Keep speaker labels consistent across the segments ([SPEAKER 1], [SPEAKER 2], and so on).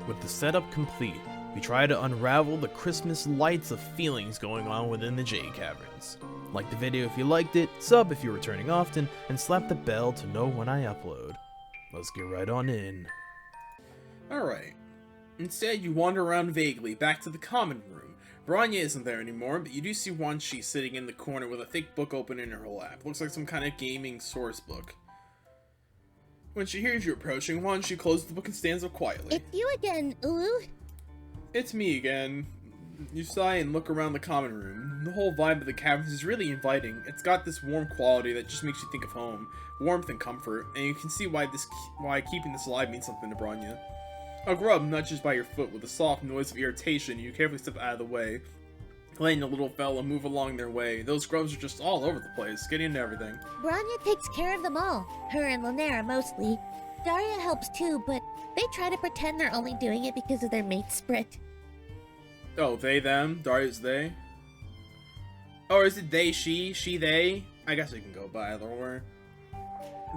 [SPEAKER 1] With the setup complete, we try to unravel the Christmas lights of feelings going on within the Jade Caverns. Like the video if you liked it, sub if you're returning often, and slap the bell to know when I upload. Let's get right on in.
[SPEAKER 2] Alright. Instead, you wander around vaguely, back to the common room. Bronya isn't there anymore, but you do see Wanshi sitting in the corner with a thick book open in her lap. Looks like some kind of gaming source book. When she hears you approaching, Wanshi closes the book and stands up quietly.
[SPEAKER 3] It's you again, ooh.
[SPEAKER 2] It's me again. You sigh and look around the common room. The whole vibe of the caverns is really inviting. It's got this warm quality that just makes you think of home. Warmth and comfort, and you can see why keeping this alive means something to Bronya. A grub nudges by your foot with a soft noise of irritation. You carefully step out of the way, letting the little fella move along their way. Those grubs are just all over the place, getting into everything.
[SPEAKER 3] Bronya takes care of them all. Her and Lynera mostly. Daraya helps too, but they try to pretend they're only doing it because of their mate Sprit.
[SPEAKER 2] Oh, they, them? Daria's they? Or is it they, she, they? I guess it can go by either or.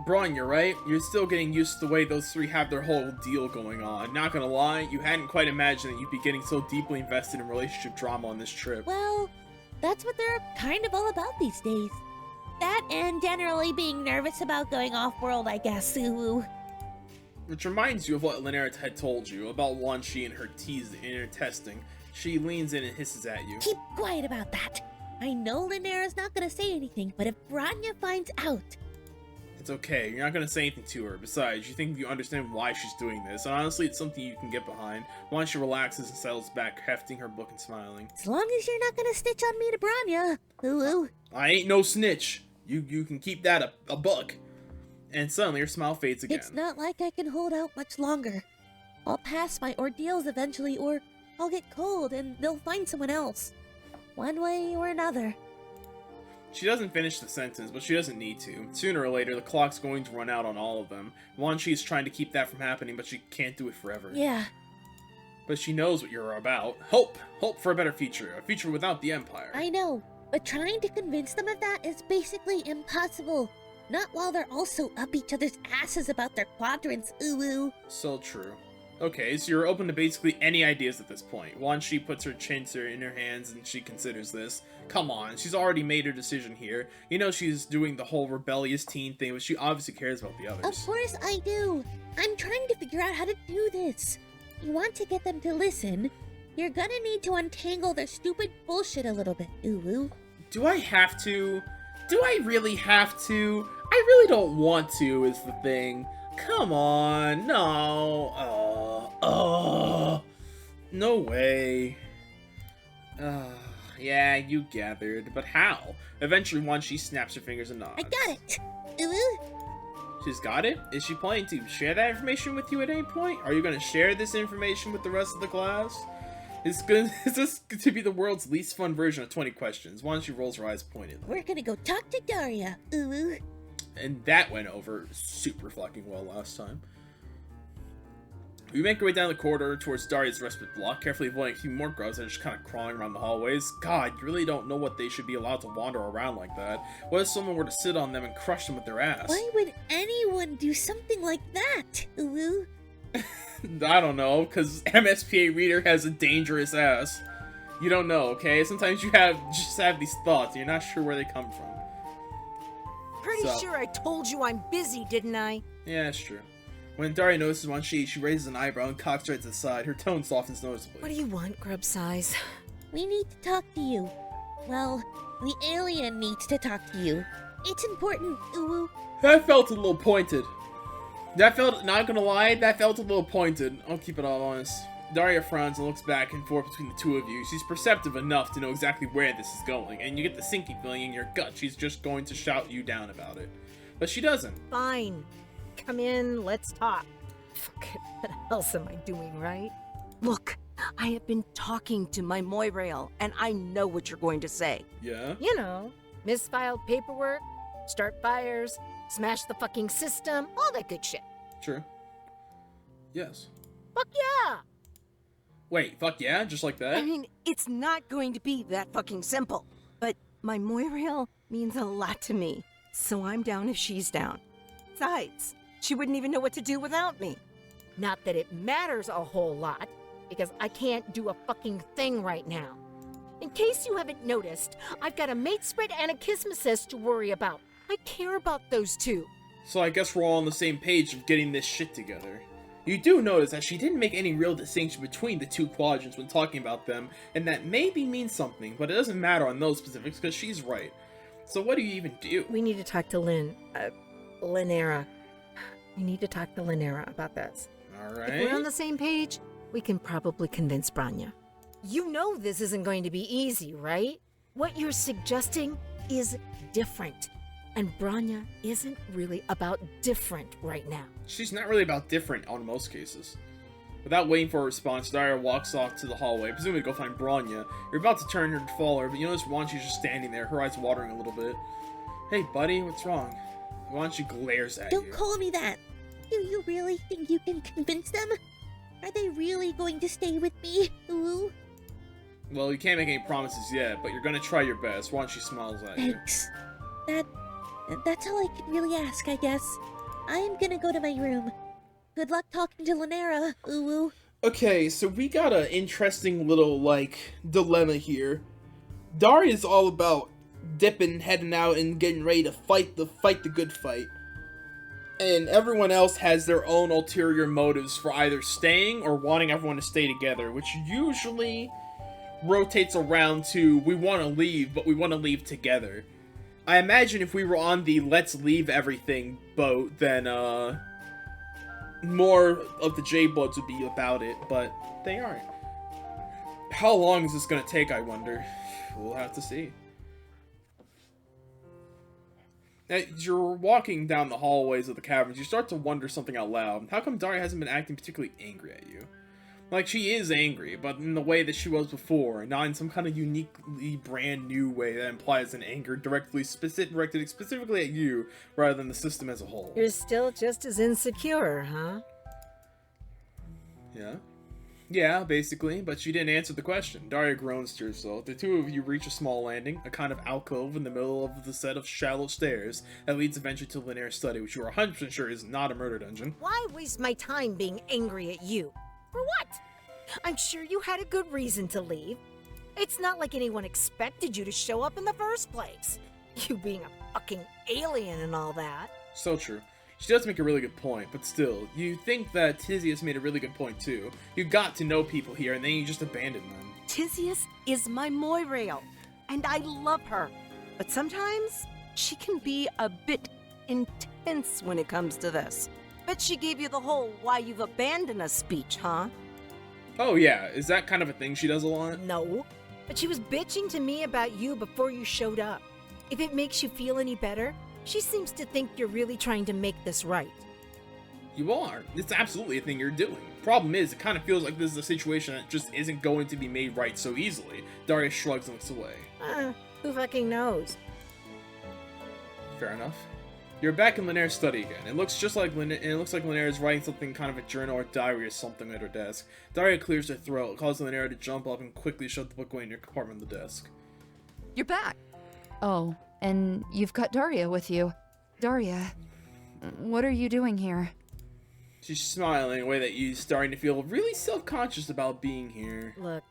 [SPEAKER 2] Bronya, right? You're still getting used to the way those three have their whole deal going on. Not gonna lie, you hadn't quite imagined that you'd be getting so deeply invested in relationship drama on this trip.
[SPEAKER 3] Well, that's what they're kind of all about these days. That and generally being nervous about going off-world, I guess, ooh.
[SPEAKER 2] Which reminds you of what Lynera had told you about Wanshi and her tease in her testing. She leans in and hisses at you.
[SPEAKER 3] Keep quiet about that. I know Lynera's not gonna say anything, but if Bronya finds out...
[SPEAKER 2] It's okay, you're not gonna say anything to her. Besides, you think you understand why she's doing this, and honestly, it's something you can get behind. Once she relaxes and settles back, hefting her book and smiling.
[SPEAKER 3] As long as you're not gonna snitch on me to Bronya, ooh.
[SPEAKER 2] I ain't no snitch. You can keep that a buck. And suddenly her smile fades again.
[SPEAKER 3] It's not like I can hold out much longer. I'll pass my ordeals eventually, or I'll get cold and they'll find someone else. One way or another.
[SPEAKER 2] She doesn't finish the sentence, but she doesn't need to. Sooner or later, the clock's going to run out on all of them. Wanshi is trying to keep that from happening, but she can't do it forever.
[SPEAKER 3] Yeah.
[SPEAKER 2] But she knows what you're about. Hope! Hope for a better future. A future without the Empire.
[SPEAKER 3] I know, but trying to convince them of that is basically impossible. Not while they're also up each other's asses about their quadrants, ooh.
[SPEAKER 2] So true. Okay, so you're open to basically any ideas at this point. Wanshi puts her chin in her hands and she considers this. Come on, she's already made her decision here. You know she's doing the whole rebellious teen thing, but she obviously cares about the others.
[SPEAKER 3] Of course I do. I'm trying to figure out how to do this. You want to get them to listen, you're gonna need to untangle their stupid bullshit a little bit, ooh.
[SPEAKER 2] Do I have to? Do I really have to? I really don't want to, is the thing. Come on, no. No way. Yeah, you gathered, but how? Eventually, Wanshi snaps her fingers and nods.
[SPEAKER 3] I got it! Ooh.
[SPEAKER 2] She's got it? Is she planning to share that information with you at any point? Are you going to share this information with the rest of the class? Is this going to be the world's least fun version of 20 questions? Wanshi rolls her eyes pointedly.
[SPEAKER 3] We're gonna go talk to Daraya, ooh.
[SPEAKER 2] And that went over super fucking well last time. We make our way down the corridor towards Daria's respite block, carefully avoiding a few more grubs that are just kind of crawling around the hallways. God, you really don't know what they should be allowed to wander around like that. What if someone were to sit on them and crush them with their ass?
[SPEAKER 3] Why would anyone do something like that, ooh?
[SPEAKER 2] I don't know, because MSPA Reader has a dangerous ass. You don't know, okay? Sometimes you just have these thoughts and you're not sure where they come from.
[SPEAKER 4] Pretty sure I told you I'm busy, didn't I?
[SPEAKER 2] Yeah, that's true. When Daraya notices Wanshi, she raises an eyebrow and cocks her head to the side. Her tone softens noticeably.
[SPEAKER 4] What do you want, grub size?
[SPEAKER 3] We need to talk to you. Well, the alien needs to talk to you. It's important, ooh.
[SPEAKER 2] That felt a little pointed. Not gonna lie, that felt a little pointed. I'll keep it all honest. Daraya frowns and looks back and forth between the two of you. She's perceptive enough to know exactly where this is going, and you get the sinking feeling in your gut she's just going to shout you down about it. But she doesn't.
[SPEAKER 4] Fine. Come in, let's talk. Fuck it, what else am I doing, right? Look, I have been talking to my Moirail, and I know what you're going to say.
[SPEAKER 2] Yeah?
[SPEAKER 4] You know, misfiled paperwork, start fires, smash the fucking system, all that good shit.
[SPEAKER 2] True. Yes.
[SPEAKER 4] Fuck yeah!
[SPEAKER 2] Wait, fuck yeah? Just like that?
[SPEAKER 4] I mean, it's not going to be that fucking simple. But my Moirail means a lot to me, so I'm down if she's down. Besides, she wouldn't even know what to do without me. Not that it matters a whole lot, because I can't do a fucking thing right now. In case you haven't noticed, I've got a mate spread and a kismesis to worry about. I care about those two.
[SPEAKER 2] So I guess we're all on the same page of getting this shit together. You do notice that she didn't make any real distinction between the two quadrants when talking about them, and that maybe means something, but it doesn't matter on those specifics because she's right. So what do you even do?
[SPEAKER 4] We need to talk to Lynera. We need to talk to Lynera about this.
[SPEAKER 2] Alright.
[SPEAKER 4] If we're on the same page, we can probably convince Bronya. You know this isn't going to be easy, right? What you're suggesting is different. And Bronya isn't really about different right now.
[SPEAKER 2] She's not really about different on most cases. Without waiting for a response, Daraya walks off to the hallway, presumably to go find Bronya. You're about to turn her to follow her, but you notice Wanshi's just standing there, her eyes watering a little bit. Hey buddy, what's wrong? Wanshi glares at you.
[SPEAKER 3] Don't call me that. Do you really think you can convince them? Are they really going to stay with me? Ooh.
[SPEAKER 2] Well, you can't make any promises yet, but you're gonna try your best. Wanshi smiles at you.
[SPEAKER 3] Thanks. That's all I can really ask, I guess. I am gonna go to my room. Good luck talking to Lynera, ooh.
[SPEAKER 1] Okay, so we got an interesting little, dilemma here. Daria's all about dipping, heading out, and getting ready to fight the good fight. And everyone else has their own ulterior motives for either staying or wanting everyone to stay together, which usually rotates around to, we want to leave, but we want to leave together. I imagine if we were on the let's leave everything boat, then, more of the J-Bloods would be about it, but they aren't. How long is this gonna take, I wonder? We'll have to see. As you're walking down the hallways of the caverns, you start to wonder something out loud. How come Daraya hasn't been acting particularly angry at you? Like, she is angry, but in the way that she was before, not in some kind of uniquely brand new way that implies an anger directed specifically at you, rather than the system as a whole.
[SPEAKER 4] You're still just as insecure, huh?
[SPEAKER 2] Yeah? Yeah, basically, but she didn't answer the question. Daraya groans to herself. The two of you reach a small landing, a kind of alcove in the middle of the set of shallow stairs that leads eventually to Lynera's study, which you are 100% sure is not a murder dungeon.
[SPEAKER 4] Why waste my time being angry at you? For what? I'm sure you had a good reason to leave. It's not like anyone expected you to show up in the first place. You being a fucking alien and all that.
[SPEAKER 2] So true. She does make a really good point, but still, you think that Tizius made a really good point too. You got to know people here, and then you just abandon them.
[SPEAKER 4] Tizius is my Moirail, and I love her. But sometimes, she can be a bit intense when it comes to this. Bet she gave you the whole why you've abandoned us speech, huh?
[SPEAKER 2] Oh yeah, is that kind of a thing she does a lot?
[SPEAKER 4] No, but she was bitching to me about you before you showed up. If it makes you feel any better, she seems to think you're really trying to make this right.
[SPEAKER 2] You are. It's absolutely a thing you're doing. Problem is, it kind of feels like this is a situation that just isn't going to be made right so easily. Daraya shrugs and looks away.
[SPEAKER 4] Who fucking knows?
[SPEAKER 2] Fair enough. You're back in Lynera's study again. It looks like Lynera is writing something kind of a journal or diary or something at her desk. Daraya clears her throat, causing Lynera to jump up and quickly shove the book away in your compartment on the desk.
[SPEAKER 5] You're back. Oh, and you've got Daraya with you. Daraya, what are you doing here?
[SPEAKER 2] She's smiling in a way that you're starting to feel really self-conscious about being here.
[SPEAKER 4] Look,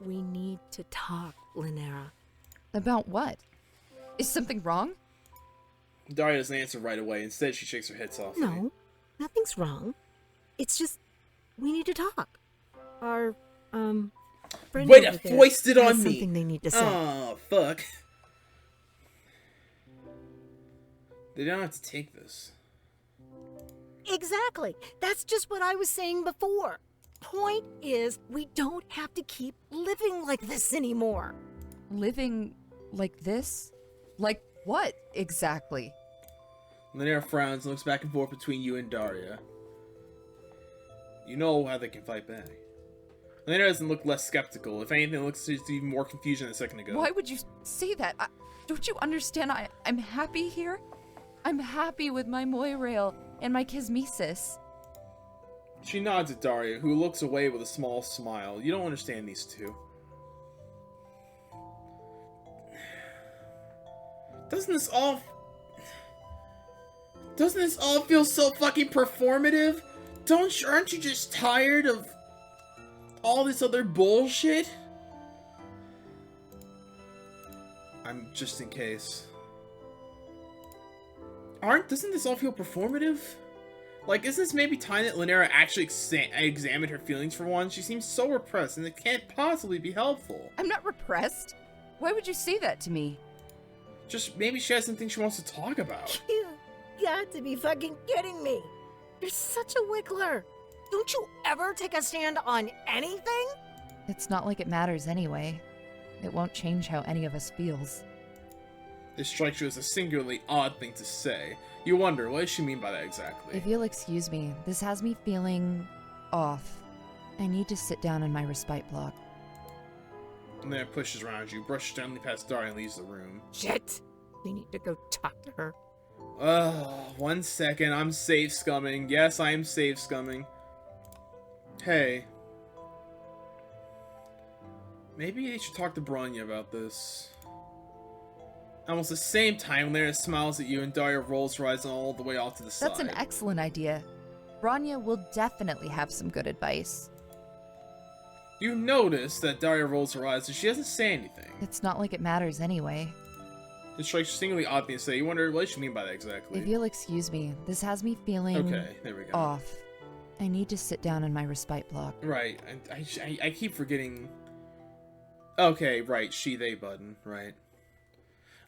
[SPEAKER 4] we need to talk, Lynera.
[SPEAKER 5] About what? Is something wrong?
[SPEAKER 2] Daraya doesn't answer right away. Instead, she shakes her head softly.
[SPEAKER 4] No, nothing's wrong. It's just, we need to talk. Our, friend
[SPEAKER 2] Way
[SPEAKER 4] over
[SPEAKER 2] to
[SPEAKER 4] there
[SPEAKER 2] foist it
[SPEAKER 4] has
[SPEAKER 2] on me!
[SPEAKER 4] something they need to say.
[SPEAKER 2] Oh, fuck. They don't have to take this.
[SPEAKER 4] Exactly. That's just what I was saying before. Point is, we don't have to keep living like this anymore.
[SPEAKER 5] Living like this? Like what, exactly?
[SPEAKER 2] Lynera frowns and looks back and forth between you and Daraya. You know how they can fight back. Lynera doesn't look less skeptical. If anything, it looks even more confusion than a second ago.
[SPEAKER 5] Why would you say that? Don't you understand? I'm happy here. I'm happy with my Moirail and my Kismesis.
[SPEAKER 2] She nods at Daraya, who looks away with a small smile. You don't understand these two. Doesn't this all feel so fucking performative? Aren't you just tired of all this other bullshit? I'm just in case. Doesn't this all feel performative? Like, isn't this maybe time that Lynera actually examined her feelings for once? She seems so repressed, and it can't possibly be helpful.
[SPEAKER 5] I'm not repressed. Why would you say that to me?
[SPEAKER 2] Just maybe she has something she wants to talk about.
[SPEAKER 4] You got to be fucking kidding me. You're such a wiggler. Don't you ever take a stand on anything?
[SPEAKER 5] It's not like it matters anyway. It won't change how any of us feels.
[SPEAKER 2] This strikes you as a singularly odd thing to say. You wonder, what does she mean by that exactly?
[SPEAKER 5] If you'll excuse me, this has me feeling off. I need to sit down in my respite block.
[SPEAKER 2] And then it pushes around you, brushes gently past Daraya and leaves the room.
[SPEAKER 4] Shit. We need to go talk to her.
[SPEAKER 2] 1 second, I'm safe scumming. Yes, I am safe scumming. Hey. Maybe you should talk to Bronya about this. Almost the same time, Lynera smiles at you and Daraya rolls her eyes all the way off to the side.
[SPEAKER 5] That's an excellent idea. Bronya will definitely have some good advice.
[SPEAKER 2] You notice that Daraya rolls her eyes and she doesn't say anything.
[SPEAKER 5] It's not like it matters anyway.
[SPEAKER 2] It strikes you singularly odd thing to say. You wonder, what does she mean by that exactly?
[SPEAKER 5] If you'll excuse me, this has me feeling
[SPEAKER 2] Okay, there we go.
[SPEAKER 5] off. I need to sit down in my respite block.
[SPEAKER 2] Right, I keep forgetting. Okay, right, she, they button, right.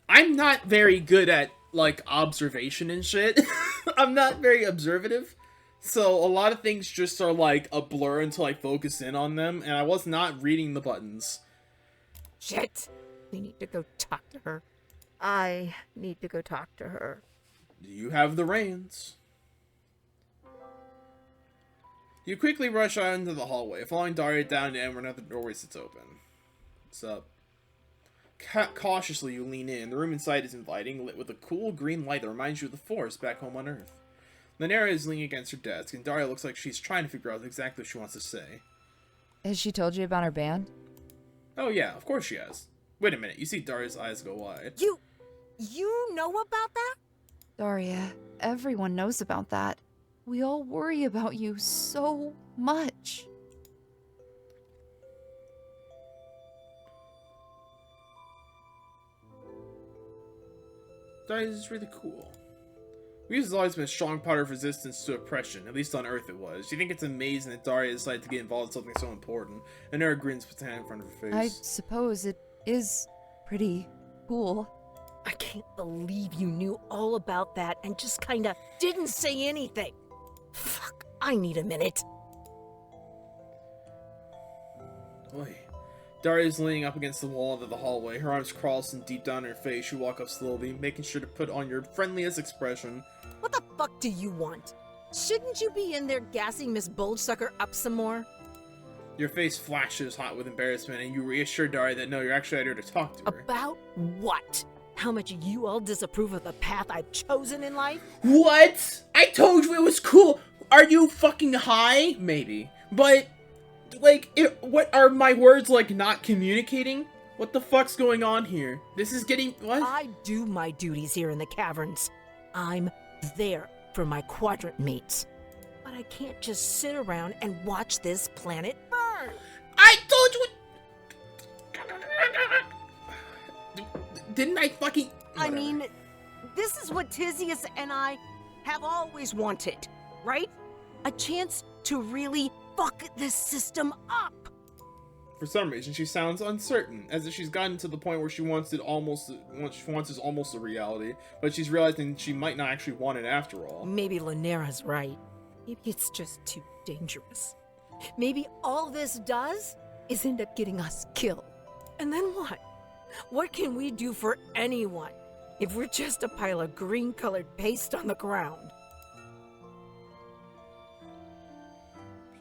[SPEAKER 2] I'm not very good at, like, observation and shit. I'm not very observative. So a lot of things just are, like, a blur until I focus in on them, and I was not reading the buttons.
[SPEAKER 4] Shit. We need to go talk to her. I need to go talk to her.
[SPEAKER 2] You have the reins. You quickly rush out into the hallway, following Daraya down to the end where another doorway sits open. What's up? Cautiously, you lean in. The room inside is inviting, lit with a cool green light that reminds you of the forest back home on Earth. Lynera is leaning against her desk, and Daraya looks like she's trying to figure out exactly what she wants to say.
[SPEAKER 5] Has she told you about our band?
[SPEAKER 2] Oh yeah, of course she has. Wait a minute, you see Daria's eyes go wide.
[SPEAKER 4] You know about that?
[SPEAKER 5] Daraya, everyone knows about that. We all worry about you so much.
[SPEAKER 2] Daria is really cool. Music has always been a strong part of resistance to oppression, at least on Earth it was. Do you think it's amazing that Daraya decided to get involved in something so important? And Lynera grins with her hand in front of her face.
[SPEAKER 5] I suppose it is pretty cool.
[SPEAKER 4] I can't believe you knew all about that and just kinda didn't say anything. Fuck, I need a minute.
[SPEAKER 2] Oy. Daraya is leaning up against the wall of the hallway, her arms crossed and deep down her face. You walk up slowly, making sure to put on your friendliest expression.
[SPEAKER 4] What the fuck do you want? Shouldn't you be in there gassing Miss Bulgesucker up some more?
[SPEAKER 2] Your face flashes hot with embarrassment, and you reassure Daraya that no, you're actually out here to talk to her.
[SPEAKER 4] About what? How much you all disapprove of the path I've chosen in life?
[SPEAKER 2] What? I told you it was cool! Are you fucking high? Maybe. But, like, what are my words, like, not communicating? What the fuck's going on here? This is getting... what?
[SPEAKER 4] I do my duties here in the caverns. I'm there for my quadrant mates. But I can't just sit around and watch this planet burn.
[SPEAKER 2] I told you... Didn't I fucking...
[SPEAKER 4] I mean, this is what Tizius and I have always wanted, right? A chance to really fuck this system up.
[SPEAKER 2] For some reason, she sounds uncertain, as if she's gotten to the point where she wants it almost a reality, but she's realizing she might not actually want it after all.
[SPEAKER 4] Maybe Lynera's right. Maybe it's just too dangerous. Maybe all this does is end up getting us killed. And then what? What can we do for anyone if we're just a pile of green-colored paste on the ground?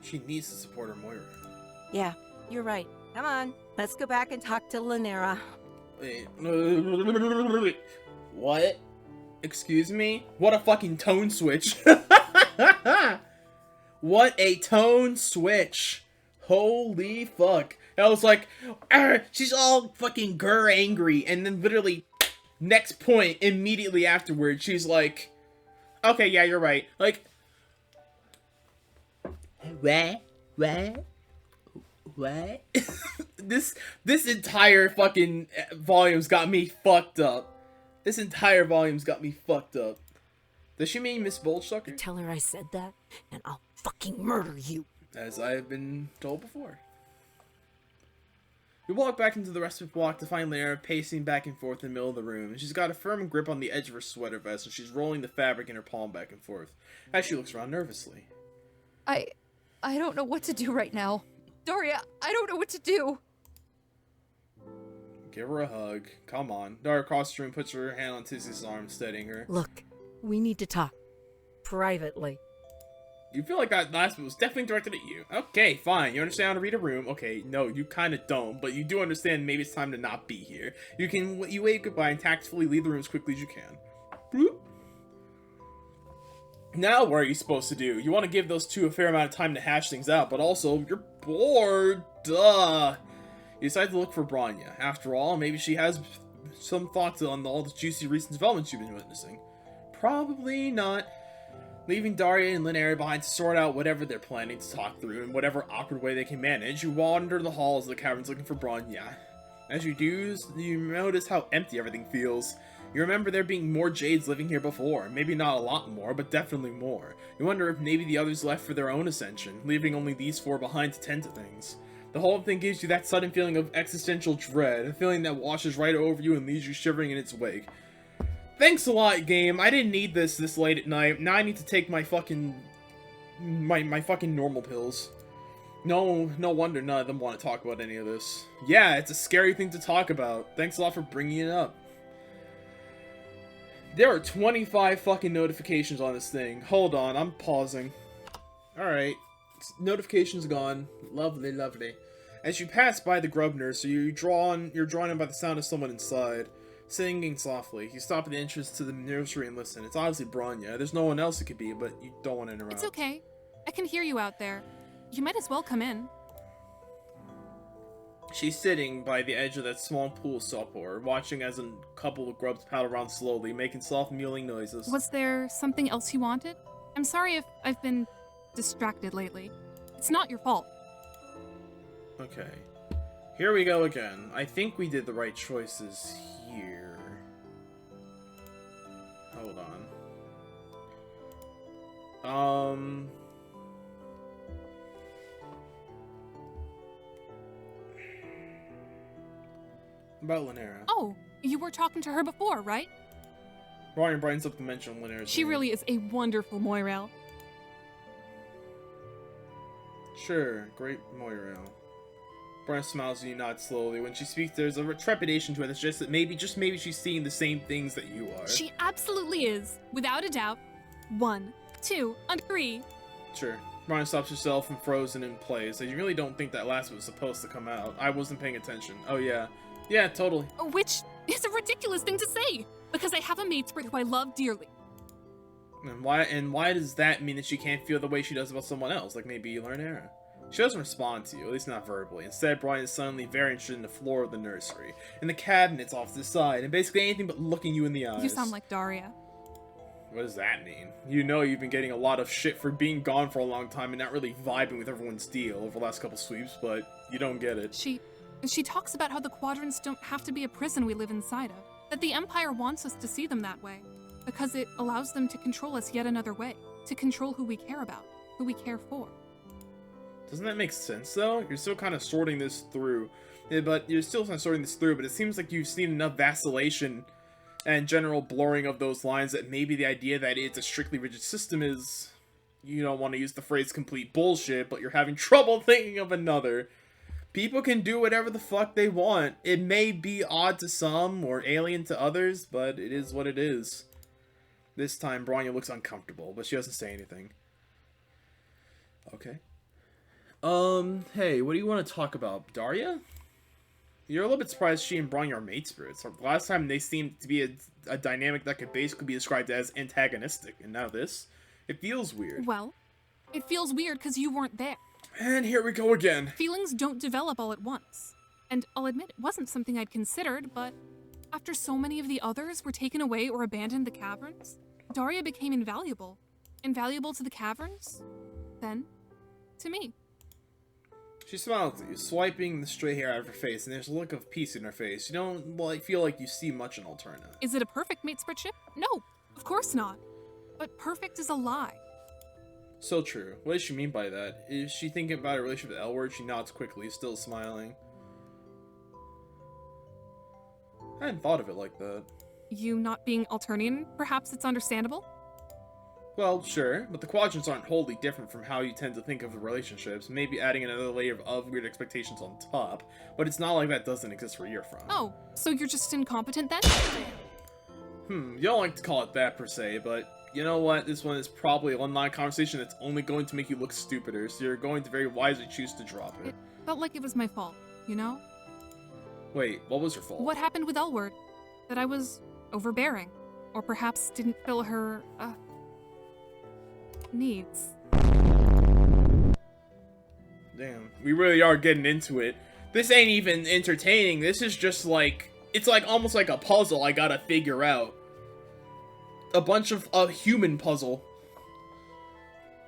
[SPEAKER 2] She needs to support her Moira.
[SPEAKER 4] Yeah, you're right. Come on, let's go back and talk to Lynera.
[SPEAKER 2] Wait. What? Excuse me? What a fucking tone switch. What a tone switch. Holy fuck. I was like, she's all fucking angry, and then literally, next point, immediately afterwards, she's like, okay, yeah, you're right. Like, What? This entire fucking volume's got me fucked up. This entire volume's got me fucked up. Does she mean Miss Boldsucker?
[SPEAKER 4] Tell her I said that, and I'll fucking murder you.
[SPEAKER 2] As I have been told before. We walk back into the respite block to find Lynera pacing back and forth in the middle of the room. She's got a firm grip on the edge of her sweater vest, and she's rolling the fabric in her palm back and forth, as she looks around nervously.
[SPEAKER 5] I don't know what to do right now. Daraya, I don't know what to do.
[SPEAKER 2] Give her a hug. Come on. Daraya crosses the room, puts her hand on Tissie's arm, steadying her.
[SPEAKER 4] Look, we need to talk. Privately.
[SPEAKER 2] You feel like that last one was definitely directed at you. Okay, fine. You understand how to read a room. Okay, no, you kind of don't, but you do understand maybe it's time to not be here. You wave goodbye and tactfully leave the room as quickly as you can. Bloop. Now what are you supposed to do? You want to give those two a fair amount of time to hash things out, but also, you're bored. Duh. You decide to look for Bronya. After all, maybe she has some thoughts on all the juicy recent developments you've been witnessing. Probably not. Leaving Daraya and Lynera behind to sort out whatever they're planning to talk through in whatever awkward way they can manage, you wander the halls of the caverns looking for Bronya. As you do, you notice how empty everything feels. You remember there being more Jades living here before. Maybe not a lot more, but definitely more. You wonder if maybe the others left for their own ascension, leaving only these four behind to tend to things. The whole thing gives you that sudden feeling of existential dread, a feeling that washes right over you and leaves you shivering in its wake. Thanks a lot, game. I didn't need this late at night. Now I need to take my fucking... my fucking normal pills. No wonder none of them want to talk about any of this. Yeah, it's a scary thing to talk about. Thanks a lot for bringing it up. There are 25 fucking notifications on this thing. Hold on, I'm pausing. Alright. Notifications gone. Lovely, lovely. As you pass by the grub nursery, you're drawn in by the sound of someone inside. Singing softly. You stop at the entrance to the nursery and listen. It's obviously Bronya. There's no one else it could be, but you don't want to interrupt.
[SPEAKER 6] It's okay. I can hear you out there. You might as well come in.
[SPEAKER 2] She's sitting by the edge of that small pool of saltwater, watching as a couple of grubs paddle around slowly, making soft mewling noises.
[SPEAKER 6] Was there something else you wanted? I'm sorry if I've been distracted lately. It's not your fault.
[SPEAKER 2] Okay. Here we go again. I think we did the right choices here. Hold on. About Lynera.
[SPEAKER 6] Oh, you were talking to her before, right?
[SPEAKER 2] Bronya brightens up the mention of Lynera's
[SPEAKER 6] She
[SPEAKER 2] name.
[SPEAKER 6] really is a wonderful Moirail.
[SPEAKER 2] Sure, great Moirail. Bronya smiles and you nod slowly. When she speaks, there's a trepidation to it. It's just that maybe she's seeing the same things that you are.
[SPEAKER 6] She absolutely is, without a doubt. 1, 2, and 3.
[SPEAKER 2] Sure. Bronya stops herself and frozen in place. You really don't think that last was supposed to come out. I wasn't paying attention. Oh yeah. Yeah, totally.
[SPEAKER 6] Which is a ridiculous thing to say, because I have a maid spirit who I love dearly.
[SPEAKER 2] And why does that mean that she can't feel the way she does about someone else, like maybe Lynera? She doesn't respond to you, at least not verbally. Instead, Bronya is suddenly very interested in the floor of the nursery, and the cabinets off to the side, and basically anything but looking you in the eyes.
[SPEAKER 6] You sound like Daraya.
[SPEAKER 2] What does that mean? You know you've been getting a lot of shit for being gone for a long time and not really vibing with everyone's deal over the last couple sweeps, but you don't get it.
[SPEAKER 6] She talks about how the quadrants don't have to be a prison we live inside of, that the Empire wants us to see them that way, because it allows them to control us yet another way, to control who we care about, who we care for.
[SPEAKER 2] Doesn't that make sense, though? You're still kind of sorting this through. Yeah, but it seems like you've seen enough vacillation and general blurring of those lines that maybe the idea that it's a strictly rigid system is... You don't want to use the phrase complete bullshit, but you're having trouble thinking of another. People can do whatever the fuck they want. It may be odd to some or alien to others, but it is what it is. This time, Bronya looks uncomfortable, but she doesn't say anything. Okay. Hey, what do you want to talk about? Daraya? You're a little bit surprised she and Bronya are mate spirits. Last time they seemed to be a dynamic that could basically be described as antagonistic, and now this? It feels weird.
[SPEAKER 6] Well, it feels weird because you weren't there.
[SPEAKER 2] And here we go again.
[SPEAKER 6] Feelings don't develop all at once. And I'll admit it wasn't something I'd considered, but after so many of the others were taken away or abandoned the caverns, Daraya became invaluable. Invaluable to the caverns? Then, to me.
[SPEAKER 2] She smiles at you, swiping the stray hair out of her face, and there's a look of peace in her face. You don't feel like you see much in Alterna.
[SPEAKER 6] Is it a perfect mate spreadship? No, of course not. But perfect is a lie.
[SPEAKER 2] So true. What does she mean by that? Is she thinking about a relationship with Elward? She nods quickly, still smiling. I hadn't thought of it like that.
[SPEAKER 6] You not being Alternian, perhaps it's understandable?
[SPEAKER 2] Well, sure, but the quadrants aren't wholly different from how you tend to think of the relationships, maybe adding another layer of weird expectations on top, but it's not like that doesn't exist where you're from.
[SPEAKER 6] Oh, so you're just incompetent then?
[SPEAKER 2] You don't like to call it that per se, but you know what? This one is probably a online conversation that's only going to make you look stupider, so you're going to very wisely choose to drop it.
[SPEAKER 6] It felt like it was my fault, you know?
[SPEAKER 2] Wait, what was your fault?
[SPEAKER 6] What happened with Elward? That I was overbearing, or perhaps didn't fill her, needs.
[SPEAKER 2] Damn, we really are getting into it. This ain't even entertaining. This is just like, it's like almost like a puzzle I gotta figure out. A bunch of a human puzzle.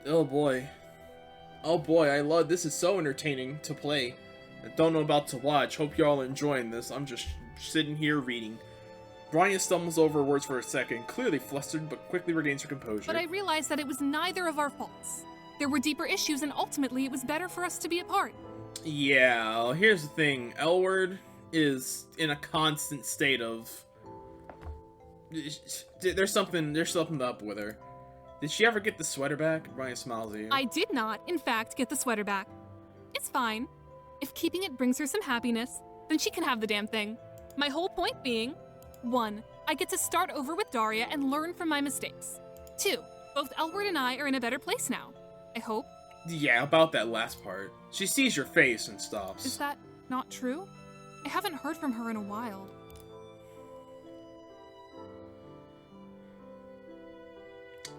[SPEAKER 2] Oh boy. Oh boy, I love this. Is so entertaining to play. I don't know about to watch. Hope y'all are enjoying this. I'm just sitting here reading. Bronya stumbles over words for a second, clearly flustered, but quickly regains her composure.
[SPEAKER 6] But I realized that it was neither of our faults. There were deeper issues, and ultimately it was better for us to be apart.
[SPEAKER 2] Yeah, here's the thing. Elward is in a constant state of... There's something up with her. Did she ever get the sweater back? Bronya smiles at you.
[SPEAKER 6] I did not, in fact, get the sweater back. It's fine. If keeping it brings her some happiness, then she can have the damn thing. My whole point being... 1. I get to start over with Daraya and learn from my mistakes. 2. Both Elward and I are in a better place now. I hope.
[SPEAKER 2] Yeah, about that last part. She sees your face and stops.
[SPEAKER 6] Is that not true? I haven't heard from her in a while.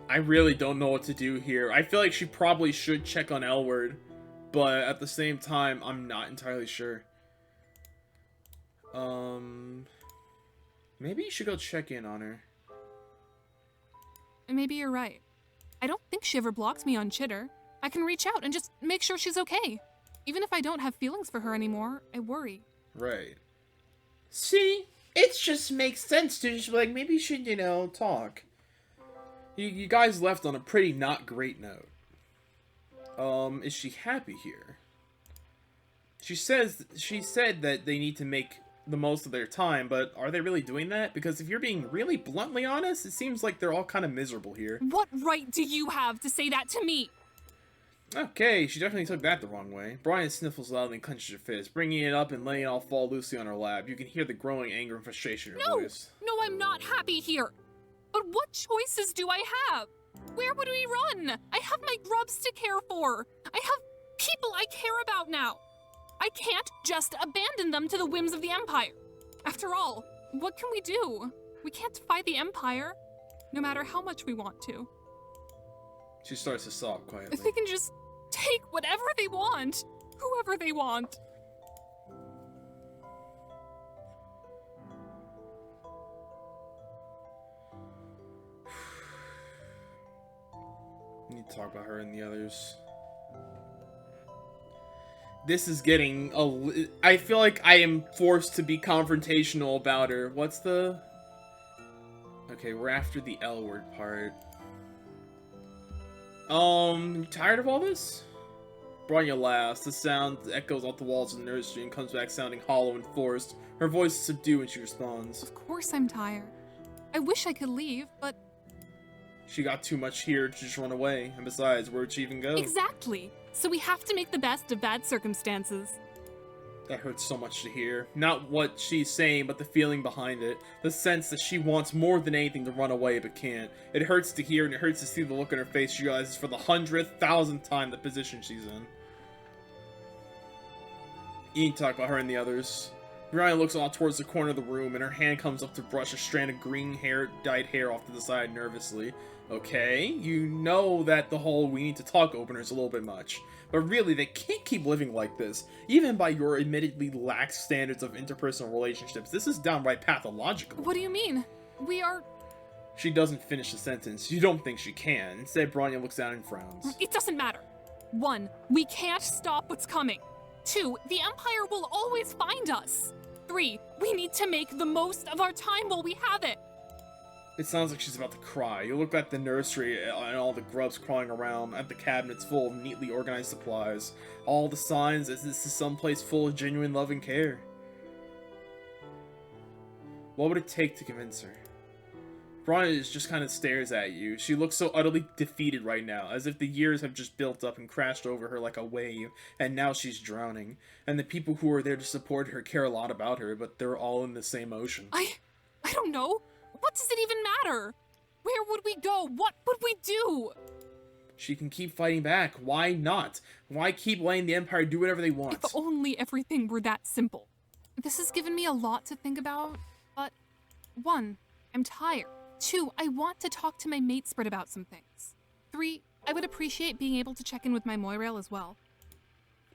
[SPEAKER 2] I really don't know what to do here. I feel like she probably should check on Elward, but at the same time, I'm not entirely sure. Maybe you should go check in on her.
[SPEAKER 6] Maybe you're right. I don't think she ever blocked me on Chitter. I can reach out and just make sure she's okay. Even if I don't have feelings for her anymore, I worry.
[SPEAKER 2] Right. See? It just makes sense to just be like, maybe you should, you know, talk. You guys left on a pretty not great note. Is she happy here? She said that they need to make the most of their time, but are they really doing that? Because if you're being really bluntly honest, it seems like they're all kind of miserable here.
[SPEAKER 6] What right do you have to say that to me?
[SPEAKER 2] Okay, she definitely took that the wrong way. Brian sniffles loudly and clenches her fist, bringing it up and letting it all fall loosely on her lap. You can hear the growing anger and frustration in her voice.
[SPEAKER 6] No, I'm not happy here. But what choices do I have? Where would we run? I have my grubs to care for. I have people I care about now. I can't just abandon them to the whims of the Empire. After all, what can we do? We can't fight the Empire, no matter how much we want to.
[SPEAKER 2] She starts to sob quietly.
[SPEAKER 6] If they can just take whatever they want, whoever they want.
[SPEAKER 2] We need to talk about her and the others. This is getting I feel like I am forced to be confrontational about her. What's the... Okay, we're after the L word part. Tired of all this? Bronya laughs. The sound echoes off the walls of the nursery and comes back sounding hollow and forced. Her voice is subdued when she responds.
[SPEAKER 6] Of course I'm tired. I wish I could leave, but...
[SPEAKER 2] She got too much here to just run away. And besides, where'd she even go?
[SPEAKER 6] Exactly. So we have to make the best of bad circumstances.
[SPEAKER 2] That hurts so much to hear. Not what she's saying, but the feeling behind it. The sense that she wants more than anything to run away, but can't. It hurts to hear, and it hurts to see the look on her face. She realizes for the 100,000th time the position she's in. You need to talk about her and the others. Brian looks off towards the corner of the room, and her hand comes up to brush a strand of dyed hair off to the side nervously. Okay, you know that the whole we need to talk opener is a little bit much. But really, they can't keep living like this. Even by your admittedly lax standards of interpersonal relationships, this is downright pathological.
[SPEAKER 6] What do you mean? We are...
[SPEAKER 2] She doesn't finish the sentence. You don't think she can. Instead, Bronya looks down and frowns.
[SPEAKER 6] It doesn't matter. 1, we can't stop what's coming. 2, the Empire will always find us. 3, we need to make the most of our time while we have it.
[SPEAKER 2] It sounds like she's about to cry. You look at the nursery and all the grubs crawling around, at the cabinets full of neatly organized supplies. All the signs as this is someplace full of genuine love and care. What would it take to convince her? Bronya just kind of stares at you. She looks so utterly defeated right now, as if the years have just built up and crashed over her like a wave, and now she's drowning. And the people who are there to support her care a lot about her, but they're all in the same ocean.
[SPEAKER 6] I don't know. What does it even matter? Where would we go? What would we do?
[SPEAKER 2] She can keep fighting back. Why not? Why keep letting the Empire do whatever they want?
[SPEAKER 6] If only everything were that simple. This has given me a lot to think about, but 1, I'm tired. 2, I want to talk to my matesprit about some things. 3, I would appreciate being able to check in with my Moirail as well.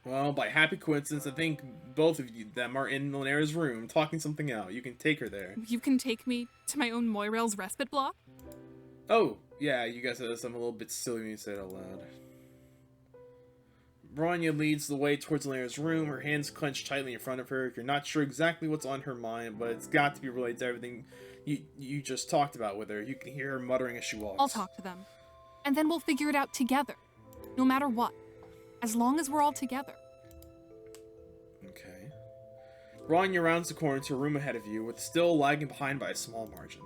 [SPEAKER 2] Well, by happy coincidence, I think both of them are in Lynera's room talking something out. You can take her there.
[SPEAKER 6] You can take me to my own Moirail's respite block?
[SPEAKER 2] Oh, yeah, you guys said something a little bit silly when you said it out loud. Bronya leads the way towards Lynera's room, her hands clenched tightly in front of her. You're not sure exactly what's on her mind, but it's got to be related to everything you just talked about with her. You can hear her muttering as she walks.
[SPEAKER 6] I'll talk to them. And then we'll figure it out together. No matter what. As long as we're all together.
[SPEAKER 2] Okay. Bronya rounds the corner to a room ahead of you, with still lagging behind by a small margin.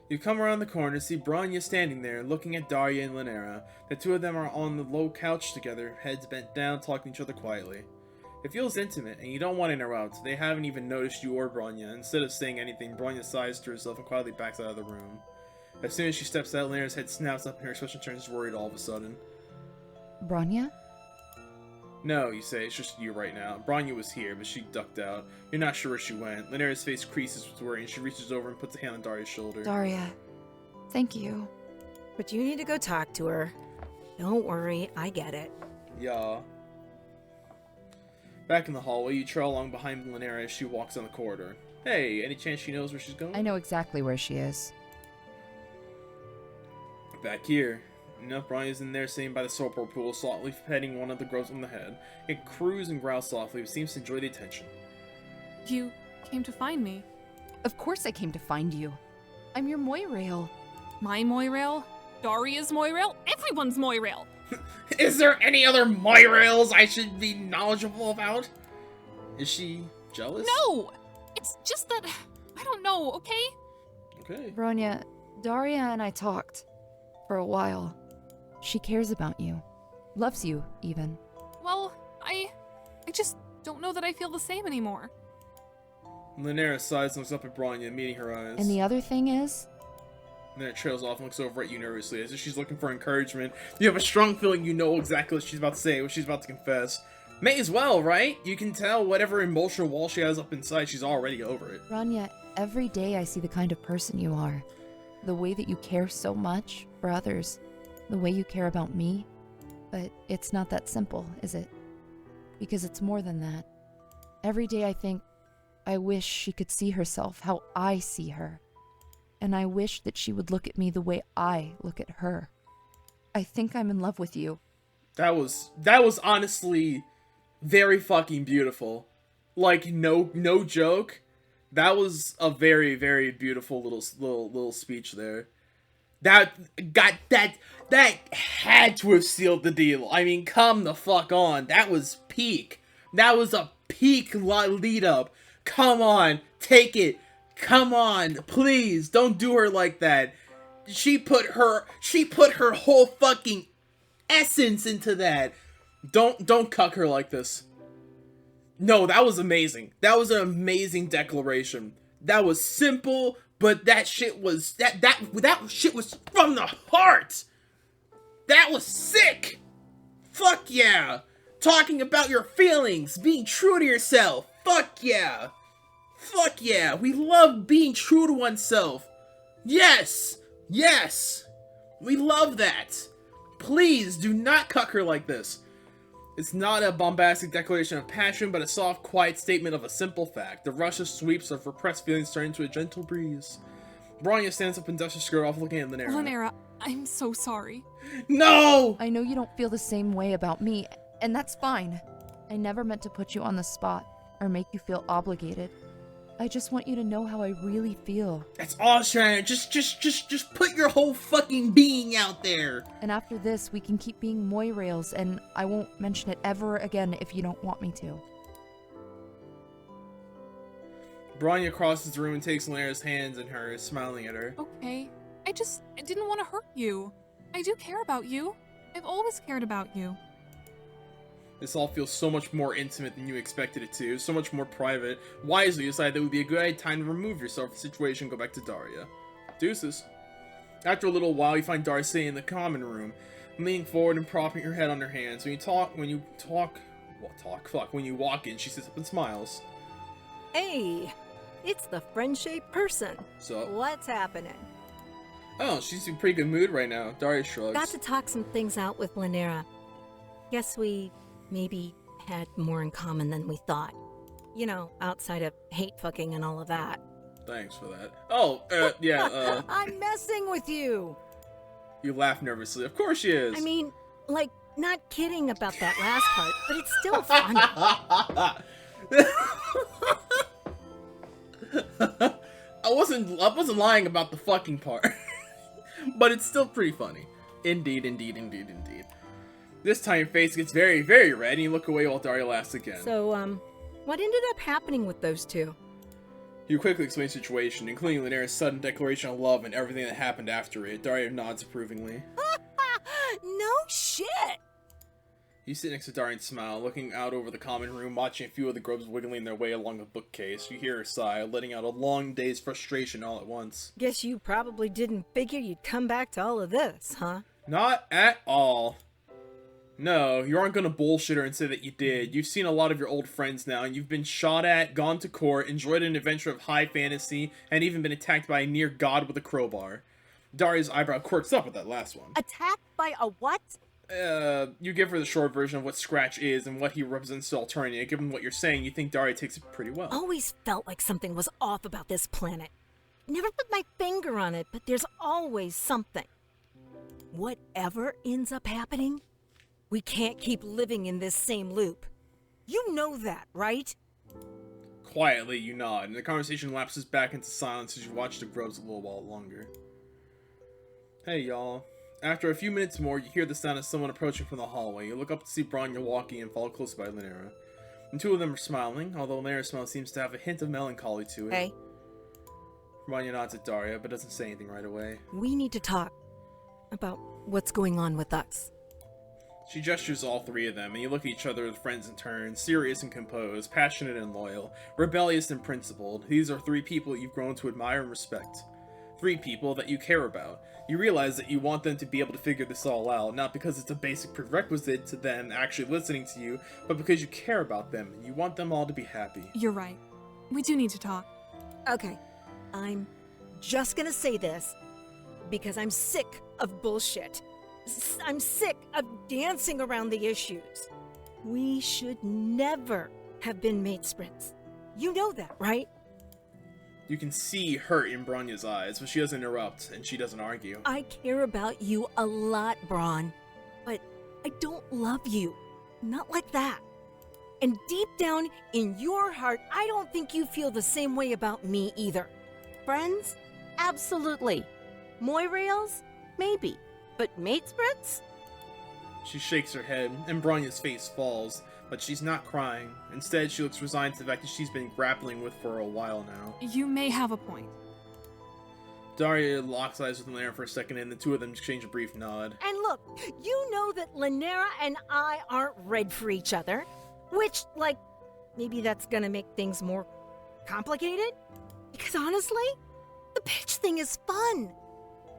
[SPEAKER 2] You come around the corner to see Bronya standing there, looking at Daraya and Lynera. The two of them are on the low couch together, heads bent down, talking to each other quietly. It feels intimate, and you don't want to interrupt. They haven't even noticed you or Bronya. Instead of saying anything, Bronya sighs to herself and quietly backs out of the room. As soon as she steps out, Lynera's head snaps up and her expression turns worried all of a sudden.
[SPEAKER 5] Bronya?
[SPEAKER 2] No, you say, it's just you right now. Bronya was here, but she ducked out. You're not sure where she went. Lynera's face creases with worry, and she reaches over and puts a hand on Daria's shoulder.
[SPEAKER 5] Daraya, thank you.
[SPEAKER 4] But you need to go talk to her. Don't worry, I get it.
[SPEAKER 2] Yeah. Back in the hallway, you trail along behind Lynera as she walks down the corridor. Hey, any chance she knows where she's going?
[SPEAKER 5] I know exactly where she is.
[SPEAKER 2] Back here. Enough Bronya's in there sitting by the soapboard pool, softly petting one of the grubs on the head. It croos and growls softly, but seems to enjoy the attention.
[SPEAKER 6] You came to find me.
[SPEAKER 5] Of course I came to find you. I'm your Moirail.
[SPEAKER 6] My Moirail? Daria's Moirail? Everyone's Moirail!
[SPEAKER 2] Is there any other Moirails I should be knowledgeable about? Is she jealous?
[SPEAKER 6] No! It's just that... I don't know, okay?
[SPEAKER 2] Okay.
[SPEAKER 5] Bronya, Daraya and I talked. For a while. She cares about you. Loves you, even.
[SPEAKER 6] Well, I just don't know that I feel the same anymore.
[SPEAKER 2] Lynera sighs and looks up at Bronya, meeting her eyes.
[SPEAKER 5] And the other thing is...
[SPEAKER 2] Then it trails off and looks over at you nervously, as if she's looking for encouragement. You have a strong feeling you know exactly what she's about to say, what she's about to confess. May as well, right? You can tell whatever emotional wall she has up inside, she's already over it.
[SPEAKER 5] Bronya, every day I see the kind of person you are. The way that you care so much for others. The way you care about me. But it's not that simple, is it? Because it's more than that. Every day I think, I wish she could see herself how I see her. And I wish that she would look at me the way I look at her. I think I'm in love with you.
[SPEAKER 2] That was honestly very fucking beautiful. Like, no joke. That was a very, very beautiful little speech there. That had to have sealed the deal. I mean, come the fuck on. That was peak. That was a peak lead up. Come on, take it. Come on, please, don't do her like that. She put her whole fucking essence into that. Don't cuck her like this. No, that was amazing. That was an amazing declaration. That was simple, but that shit was that shit was from the heart. That was sick. Fuck yeah. Talking about your feelings, being true to yourself. Fuck yeah. Fuck yeah. We love being true to oneself. Yes. Yes. We love that. Please do not cuck her like this. It's not a bombastic declaration of passion, but a soft, quiet statement of a simple fact. The rushes sweeps of repressed feelings turn into a gentle breeze. Bronya stands up and dusts her skirt off, looking at Lynera.
[SPEAKER 6] Lynera, I'm so sorry.
[SPEAKER 2] No!
[SPEAKER 5] I know you don't feel the same way about me, and that's fine. I never meant to put you on the spot or make you feel obligated. I just want you to know how I really feel.
[SPEAKER 2] That's all, Sharon. Just put your whole fucking being out there.
[SPEAKER 5] And after this, we can keep being Moirails, and I won't mention it ever again if you don't want me to.
[SPEAKER 2] Bronya crosses the room and takes Lynera's hands in hers, smiling at her.
[SPEAKER 6] Okay. I didn't want to hurt you. I do care about you. I've always cared about you.
[SPEAKER 2] This all feels so much more intimate than you expected it to, so much more private. Wisely, you decided that it would be a good time to remove yourself from the situation and go back to Daraya. Deuces. After a little while, you find Daraya sitting in the common room, leaning forward and propping her head on her hands. When you walk in, she sits up and smiles.
[SPEAKER 7] Hey, it's the friend-shaped person.
[SPEAKER 2] So,
[SPEAKER 7] What's happening?
[SPEAKER 2] oh, she's in a pretty good mood right now. Daraya shrugs.
[SPEAKER 7] Got to talk some things out with Lynera. Guess we maybe had more in common than we thought. You know, outside of hate fucking and all of that.
[SPEAKER 2] Thanks for that. Oh, yeah,
[SPEAKER 7] I'm messing with you!
[SPEAKER 2] you laugh nervously. Of course she is.
[SPEAKER 7] I mean, like, not kidding about that last part, but it's still funny.
[SPEAKER 2] I wasn't lying about the fucking part. But it's still pretty funny. Indeed. This time your face gets very, very red and you look away while Daraya laughs again.
[SPEAKER 7] So, what ended up happening with those two?
[SPEAKER 2] You quickly explain the situation, including Lynera's sudden declaration of love and everything that happened after it. Daraya nods approvingly.
[SPEAKER 7] No shit!
[SPEAKER 2] You sit next to Daraya and smile, looking out over the common room, watching a few of the grubs wiggling their way along a bookcase. You hear her sigh, letting out a long day's frustration all at once.
[SPEAKER 7] Guess you probably didn't figure you'd come back to all of this, huh?
[SPEAKER 2] Not at all. No, you aren't gonna bullshit her and say that you did. You've seen a lot of your old friends now, and you've been shot at, gone to court, enjoyed an adventure of high fantasy, and even been attacked by a near god with a crowbar. Daraya's eyebrow quirks up with that last one.
[SPEAKER 7] Attacked by a what?
[SPEAKER 2] You give her the short version of what Scratch is and what he represents to Alternia. Given what you're saying, you think Daraya takes it pretty well.
[SPEAKER 7] Always felt like something was off about this planet. Never put my finger on it, but there's always something. Whatever ends up happening, we can't keep living in this same loop. You know that, right?
[SPEAKER 2] Quietly, you nod, and the conversation lapses back into silence as you watch the grubs a little while longer. Hey, y'all. After a few minutes more, you hear the sound of someone approaching from the hallway. You look up to see Bronya walking and follow close by Lynera. The two of them are smiling, although Lynera's smile seems to have a hint of melancholy to it.
[SPEAKER 7] Hey,
[SPEAKER 2] Bronya nods at Daraya, but doesn't say anything right away.
[SPEAKER 7] we need to talk about what's going on with us.
[SPEAKER 2] She gestures to all three of them, and you look at each other as friends in turn, serious and composed, passionate and loyal, rebellious and principled. These are three people you've grown to admire and respect. Three people that you care about. You realize that you want them to be able to figure this all out, not because it's a basic prerequisite to them actually listening to you, but because you care about them, and you want them all to be happy.
[SPEAKER 6] You're right. We do need to talk.
[SPEAKER 7] Okay, I'm just gonna say this because I'm sick of bullshit. I'm sick of dancing around the issues. We should never have been mate sprints. You know that, right?
[SPEAKER 2] You can see hurt in Bronya's eyes, but she doesn't interrupt, and she doesn't argue.
[SPEAKER 7] I care about you a lot, Braun, but I don't love you. Not like that. And deep down in your heart, I don't think you feel the same way about me either. Friends? Absolutely. Moirails? Maybe. But mate sprints?
[SPEAKER 2] She shakes her head, and Bronya's face falls, but she's not crying. Instead, she looks resigned to the fact that she's been grappling with for a while now.
[SPEAKER 6] You may have a point.
[SPEAKER 2] Daraya locks eyes with Lynera for a second, and the two of them exchange a brief nod.
[SPEAKER 7] And look, you know that Lynera and I aren't read for each other. Which, like, maybe that's gonna make things more complicated? Because honestly, the bitch thing is fun.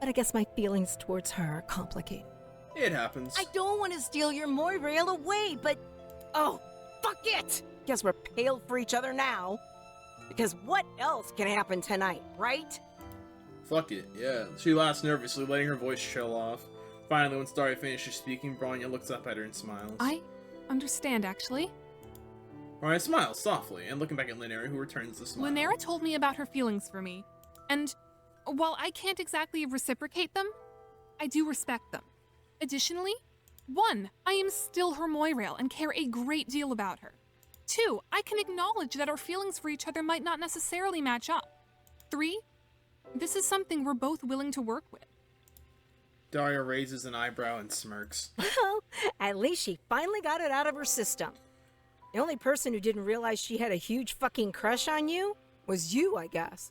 [SPEAKER 7] But I guess my feelings towards her are complicated.
[SPEAKER 2] It happens.
[SPEAKER 7] I don't want to steal your Moirail away, but... Oh, fuck it! Guess we're pale for each other now. Because what else can happen tonight, right?
[SPEAKER 2] Fuck it, yeah. She laughs nervously, letting her voice chill off. Finally, when Daraya finishes speaking, Bronya looks up at her and smiles.
[SPEAKER 6] I understand, actually.
[SPEAKER 2] Daraya smiles softly, and looking back at Lynera, who returns the smile.
[SPEAKER 6] Lynera told me about her feelings for me, and while I can't exactly reciprocate them, I do respect them. Additionally, 1, I am still her Moirail and care a great deal about her. 2, I can acknowledge that our feelings for each other might not necessarily match up. 3, this is something we're both willing to work with.
[SPEAKER 2] Daraya raises an eyebrow and smirks.
[SPEAKER 7] Well, at least she finally got it out of her system. The only person who didn't realize she had a huge fucking crush on you was you, I guess.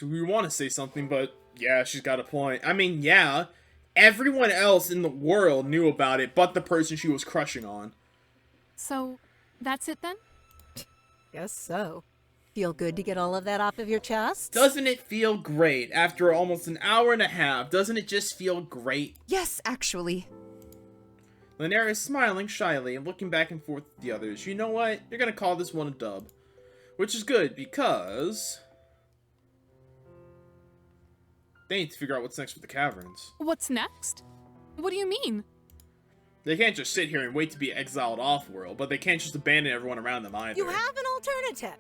[SPEAKER 2] We want to say something, but yeah, she's got a point. I mean, yeah, everyone else in the world knew about it but the person she was crushing on.
[SPEAKER 6] So, that's it then?
[SPEAKER 7] Guess so. Feel good to get all of that off of your chest?
[SPEAKER 2] Doesn't it feel great after almost an hour and a half? Doesn't it just feel great?
[SPEAKER 5] Yes, actually.
[SPEAKER 2] Lynera is smiling shyly and looking back and forth with the others. You know what? You're gonna call this one a dub. Which is good, because they need to figure out what's next with the caverns.
[SPEAKER 6] What's next? What do you mean?
[SPEAKER 2] They can't just sit here and wait to be exiled off-world, but they can't just abandon everyone around them either.
[SPEAKER 7] You have an alternative.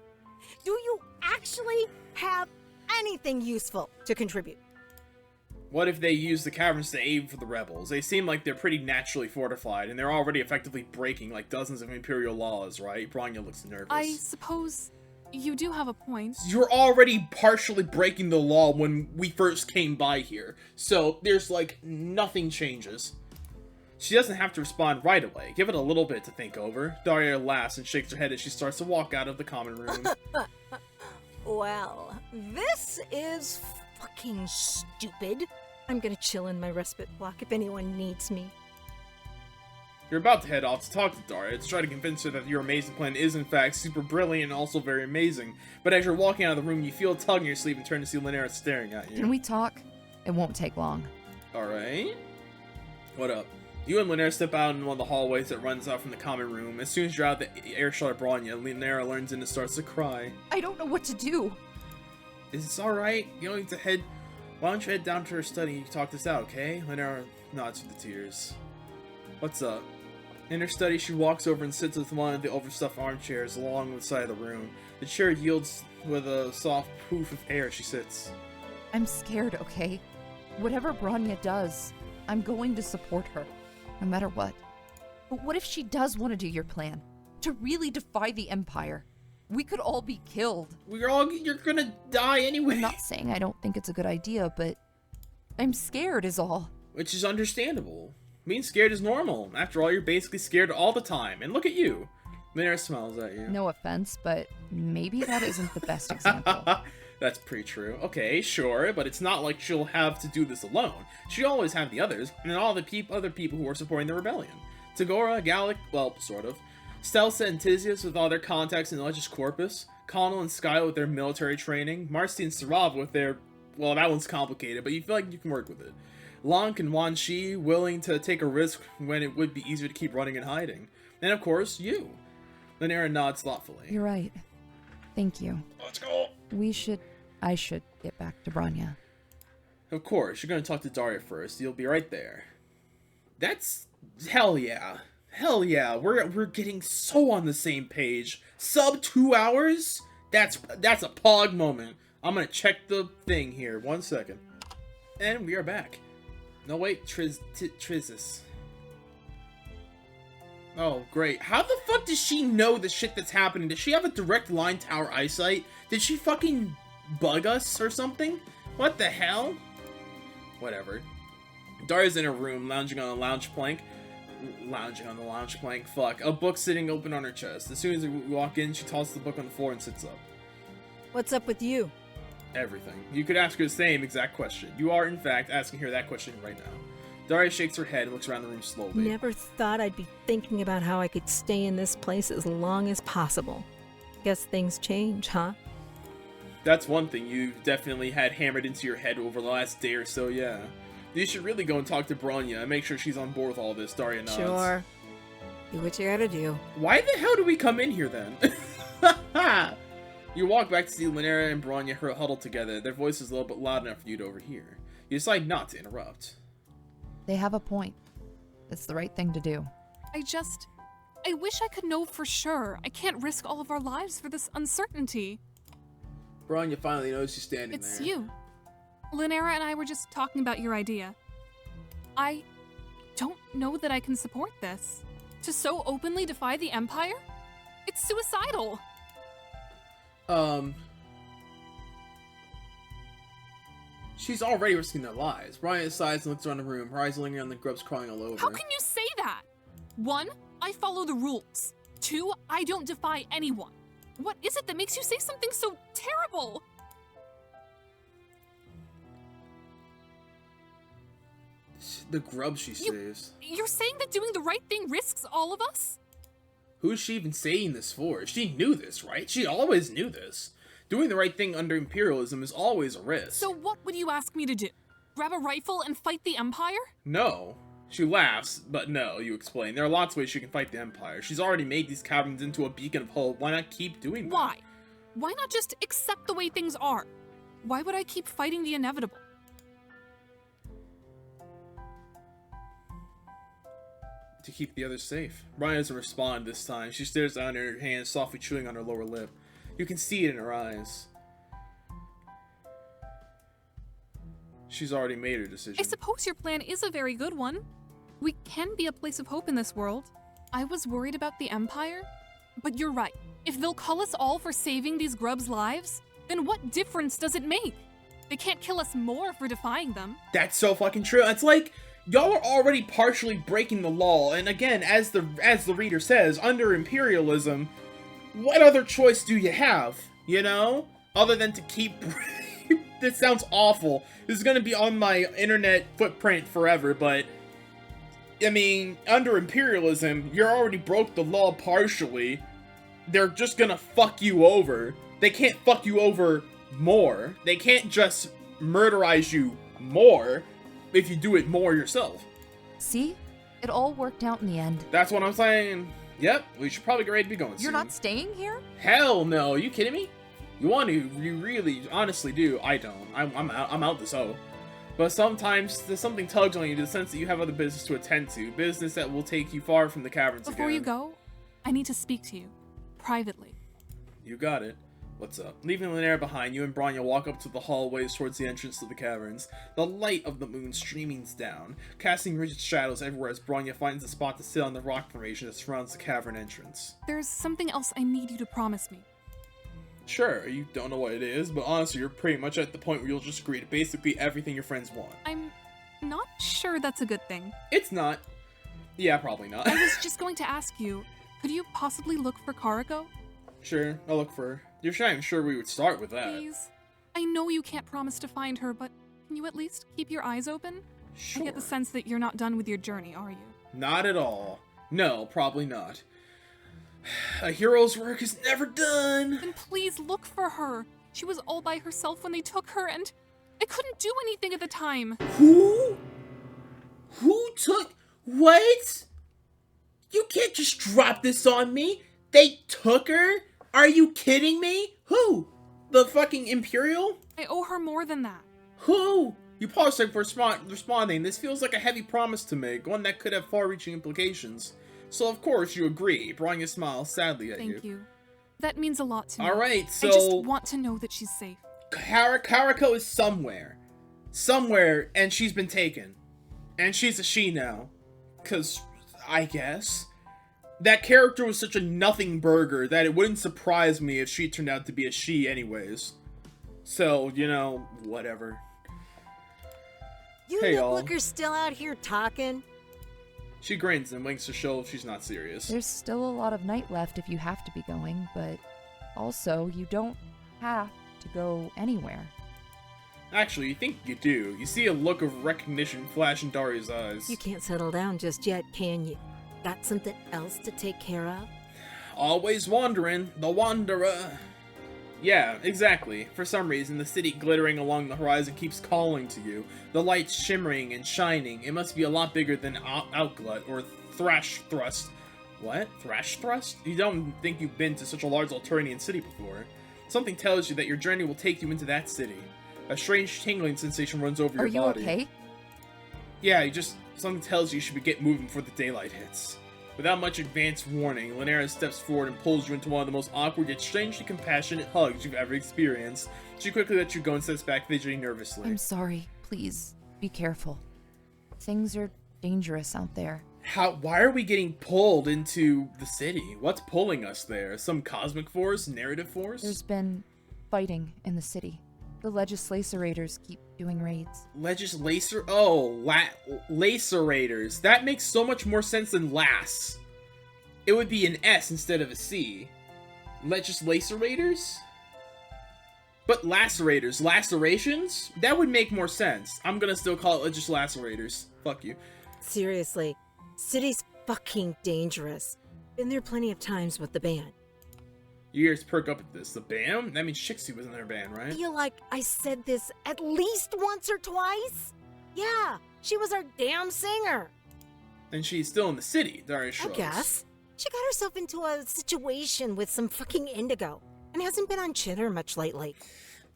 [SPEAKER 7] Do you actually have anything useful to contribute?
[SPEAKER 2] What if they use the caverns to aid for the rebels? They seem like they're pretty naturally fortified, and they're already effectively breaking like dozens of Imperial laws, right? Bronya looks nervous.
[SPEAKER 6] I suppose you do have a point.
[SPEAKER 2] You're already partially breaking the law when we first came by here, so there's like nothing changes. She doesn't have to respond right away. Give it a little bit to think over. Daraya laughs and shakes her head as she starts to walk out of the common room.
[SPEAKER 7] Well, this is fucking stupid. I'm gonna chill in my respite block if anyone needs me.
[SPEAKER 2] You're about to head off to talk to Daraya to try to convince her that your amazing plan is in fact super brilliant and also very amazing. But as you're walking out of the room, you feel a tug in your sleeve and turn to see Lynera staring at you.
[SPEAKER 5] Can we talk? It won't take long.
[SPEAKER 2] Alright. What up? You and Lynera step out in one of the hallways that runs out from the common room. As soon as you're out of the air shot of Bronya, Lynera learns in and starts to cry.
[SPEAKER 5] I don't know what to do.
[SPEAKER 2] It's alright. You don't need to head... Why don't you head down to her study and talk this out, okay? Lynera nods with the tears. What's up? In her study, she walks over and sits with one of the overstuffed armchairs along the side of the room. The chair yields with a soft poof of air as she sits.
[SPEAKER 5] I'm scared, okay? Whatever Bronya does, I'm going to support her, no matter what. But what if she does want to do your plan? To really defy the Empire? We could all be killed.
[SPEAKER 2] You're gonna die anyway.
[SPEAKER 5] I'm not saying I don't think it's a good idea, but I'm scared is all.
[SPEAKER 2] Which is understandable. Being scared is normal. After all, you're basically scared all the time. And look at you. Lynera smiles at you.
[SPEAKER 5] No offense, but maybe that isn't the best example.
[SPEAKER 2] That's pretty true. Okay, sure, but it's not like she'll have to do this alone. She'll always have the others, and all the other people who are supporting the rebellion. Tagora, Gallic, well, sort of. Stelsa and Tizius with all their contacts in Legis Corpus. Connell and Sky with their military training. Marcy and Cirava with their... Well, that one's complicated, but you feel like you can work with it. Lank and Wanshi willing to take a risk when it would be easier to keep running and hiding. And of course, you. Lynera nods thoughtfully.
[SPEAKER 5] You're right. Thank you.
[SPEAKER 2] Let's go.
[SPEAKER 5] I should get back to Bronya.
[SPEAKER 2] Of course, you're gonna talk to Daraya first. You'll be right there. That's... Hell yeah. Hell yeah. We're getting so on the same page. Sub 2 hours? That's a pog moment. I'm gonna check the thing here. 1 second. And we are back. No, wait. Trizis. Oh, great. How the fuck does she know the shit that's happening? Does she have a direct line to our eyesight? Did she fucking bug us or something? What the hell? Whatever. Daraya's in her room, lounging on the lounge plank. Fuck. A book sitting open on her chest. As soon as we walk in, she tosses the book on the floor and sits up.
[SPEAKER 7] What's up with you?
[SPEAKER 2] Everything. You could ask her the same exact question. You are, in fact, asking her that question right now. Daraya shakes her head and looks around the room slowly.
[SPEAKER 7] Never thought I'd be thinking about how I could stay in this place as long as possible. Guess things change, huh?
[SPEAKER 2] That's one thing you've definitely had hammered into your head over the last day or so, yeah. You should really go and talk to Bronya and make sure she's on board with all this, Daraya nods.
[SPEAKER 7] Sure. Do what you gotta do.
[SPEAKER 2] Why the hell do we come in here then? You walk back to see Lynera and Bronya huddled together. Their voices a little bit loud enough for you to overhear. You decide not to interrupt.
[SPEAKER 5] They have a point. It's the right thing to do.
[SPEAKER 6] I wish I could know for sure. I can't risk all of our lives for this uncertainty.
[SPEAKER 2] Bronya finally knows she's standing there.
[SPEAKER 6] It's you. Lynera and I were just talking about your idea. I don't know that I can support this. To so openly defy the Empire? It's suicidal.
[SPEAKER 2] She's already risking their lives. Bronya sighs and looks around the room, her eyes lingering on the grubs crawling all over.
[SPEAKER 6] How can you say that? 1, I follow the rules. 2, I don't defy anyone. What is it that makes you say something so terrible?
[SPEAKER 2] The grubs she saves.
[SPEAKER 6] You're saying that doing the right thing risks all of us?
[SPEAKER 2] Who is she even saying this for? She knew this, right? She always knew this. Doing the right thing under imperialism is always a risk.
[SPEAKER 6] So what would you ask me to do? Grab a rifle and fight the Empire?
[SPEAKER 2] No. She laughs, but no, you explain. There are lots of ways she can fight the Empire. She's already made these caverns into a beacon of hope. Why not keep doing that?
[SPEAKER 6] Why? Why not just accept the way things are? Why would I keep fighting the inevitable?
[SPEAKER 2] To keep the others safe. Bronya doesn't respond this time. She stares down at her hand, softly chewing on her lower lip. You can see it in her eyes. She's already made her decision.
[SPEAKER 6] I suppose your plan is a very good one. We can be a place of hope in this world. I was worried about the Empire, but you're right. If they'll cull us all for saving these grubs' lives, then what difference does it make? They can't kill us more for defying them.
[SPEAKER 2] That's so fucking true. It's like, y'all are already partially breaking the law, and again, as the reader says, under imperialism, what other choice do you have, you know? Other than to keep... This sounds awful. This is gonna be on my internet footprint forever, but... I mean, under imperialism, you already broke the law partially. They're just gonna fuck you over. They can't fuck you over more. They can't just murderize you more if you do it more yourself.
[SPEAKER 5] See? It all worked out in the end.
[SPEAKER 2] That's what I'm saying. Yep, we should probably get ready to be going soon.
[SPEAKER 5] You're not staying here?
[SPEAKER 2] Hell no, are you kidding me? You want to, you really, honestly do. I don't. I'm out this hoe. But sometimes there's something tugs on you to the sense that you have other business to attend to. Business that will take you far from the caverns
[SPEAKER 6] Before
[SPEAKER 2] again.
[SPEAKER 6] you go, I need to speak to you. Privately.
[SPEAKER 2] You got it. What's up? Leaving Lynera behind, you and Bronya walk up to the hallways towards the entrance to the caverns. The light of the moon streaming down, casting rigid shadows everywhere as Bronya finds a spot to sit on the rock formation that surrounds the cavern entrance.
[SPEAKER 6] There's something else I need you to promise me.
[SPEAKER 2] Sure, you don't know what it is, but honestly, you're pretty much at the point where you'll just agree to basically everything your friends want.
[SPEAKER 6] I'm not sure that's a good thing.
[SPEAKER 2] It's not. Yeah, probably not.
[SPEAKER 6] I was just going to ask you, could you possibly look for Karako?
[SPEAKER 2] Sure, I'll look for her. You're not even sure we would start with that.
[SPEAKER 6] Please. I know you can't promise to find her, but can you at least keep your eyes open?
[SPEAKER 2] Sure.
[SPEAKER 6] I get the sense that you're not done with your journey, are you?
[SPEAKER 2] Not at all. No, probably not. A hero's work is never done.
[SPEAKER 6] Then please look for her. She was all by herself when they took her, and I couldn't do anything at the time.
[SPEAKER 2] Who? Who took... What? You can't just drop this on me. They took her? Are you kidding me? Who? The fucking Imperial?
[SPEAKER 6] I owe her more than that.
[SPEAKER 2] Who? You paused for responding. This feels like a heavy promise to make, one that could have far-reaching implications. So of course you agree. Bronya smiles sadly at you.
[SPEAKER 6] Thank you. That means a lot to me.
[SPEAKER 2] Alright, so...
[SPEAKER 6] I just want to know that she's safe.
[SPEAKER 2] Karako is somewhere. Somewhere, and she's been taken. And she's a she now. 'Cause, I guess... That character was such a nothing burger that it wouldn't surprise me if she turned out to be a she anyways. So, you know, whatever.
[SPEAKER 7] You
[SPEAKER 2] Hey, y'all.
[SPEAKER 7] nitlookers still out here talking?
[SPEAKER 2] She grins and winks to show she's not serious.
[SPEAKER 5] There's still a lot of night left if you have to be going, but also you don't have to go anywhere.
[SPEAKER 2] Actually, you think you do. You see a look of recognition flash in Daria's eyes.
[SPEAKER 7] You can't settle down just yet, can you? Got something else to take care of?
[SPEAKER 2] Always wandering, the wanderer. Yeah, exactly. For some reason, the city glittering along the horizon keeps calling to you. The lights shimmering and shining. It must be a lot bigger than Outglut or Thrash Thrust. What? Thrash Thrust? You don't think you've been to such a large Alternian city before. Something tells you that your journey will take you into that city. A strange tingling sensation runs over your body.
[SPEAKER 5] Are you okay?
[SPEAKER 2] Yeah, something tells you should get moving before the daylight hits. Without much advance warning, Lynera steps forward and pulls you into one of the most awkward yet strangely compassionate hugs you've ever experienced. She quickly lets you go and steps back, fidgeting nervously.
[SPEAKER 5] I'm sorry. Please, be careful. Things are dangerous out there.
[SPEAKER 2] Why are we getting pulled into the city? What's pulling us there? Some cosmic force? Narrative force?
[SPEAKER 5] There's been fighting in the city. The legislators keep doing raids.
[SPEAKER 2] Lacerators. That makes so much more sense than lass. It would be an S instead of a C. Lacerators? But lacerators. Lacerations? That would make more sense. I'm gonna still call it lacerators. Fuck you.
[SPEAKER 7] Seriously, city's fucking dangerous. Been there plenty of times with the band.
[SPEAKER 2] Your ears perk up at this. The band? That means Chixie was in their band, right?
[SPEAKER 7] I feel like I said this at least once or twice. Yeah, she was our damn singer.
[SPEAKER 2] And she's still in the city, Daraya shrugs.
[SPEAKER 7] I guess. She got herself into a situation with some fucking indigo and hasn't been on Chitter much lately.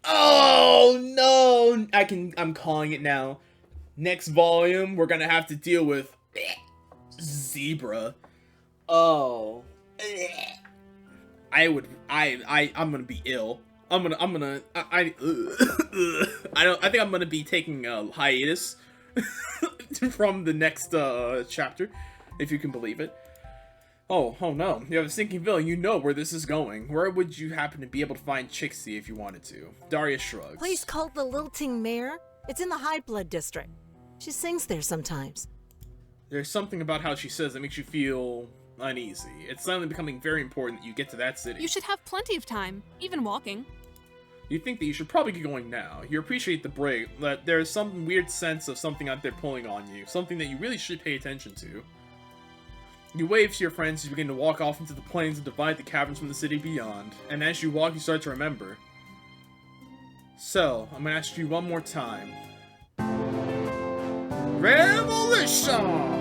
[SPEAKER 2] Oh, no! I'm calling it now. Next volume, we're gonna have to deal with Zebruh. Oh. I'm gonna be ill. I think I'm gonna be taking a hiatus from the next chapter, if you can believe it. Oh no, you have a sinking feeling. You know where this is going. Where would you happen to be able to find Chixie if you wanted to? Daraya shrugs.
[SPEAKER 7] Place called the Lilting Mare. It's in the High Blood District. She sings there sometimes.
[SPEAKER 2] There's something about how she says that makes you feel uneasy. It's suddenly becoming very important that you get to that city.
[SPEAKER 6] You should have plenty of time, even walking.
[SPEAKER 2] You think that you should probably get going now. You appreciate the break, but there's some weird sense of something out there pulling on you. Something that you really should pay attention to. You wave to your friends as you begin to walk off into the plains and divide the caverns from the city beyond. And as you walk, you start to remember. So, I'm gonna ask you one more time. Revolution!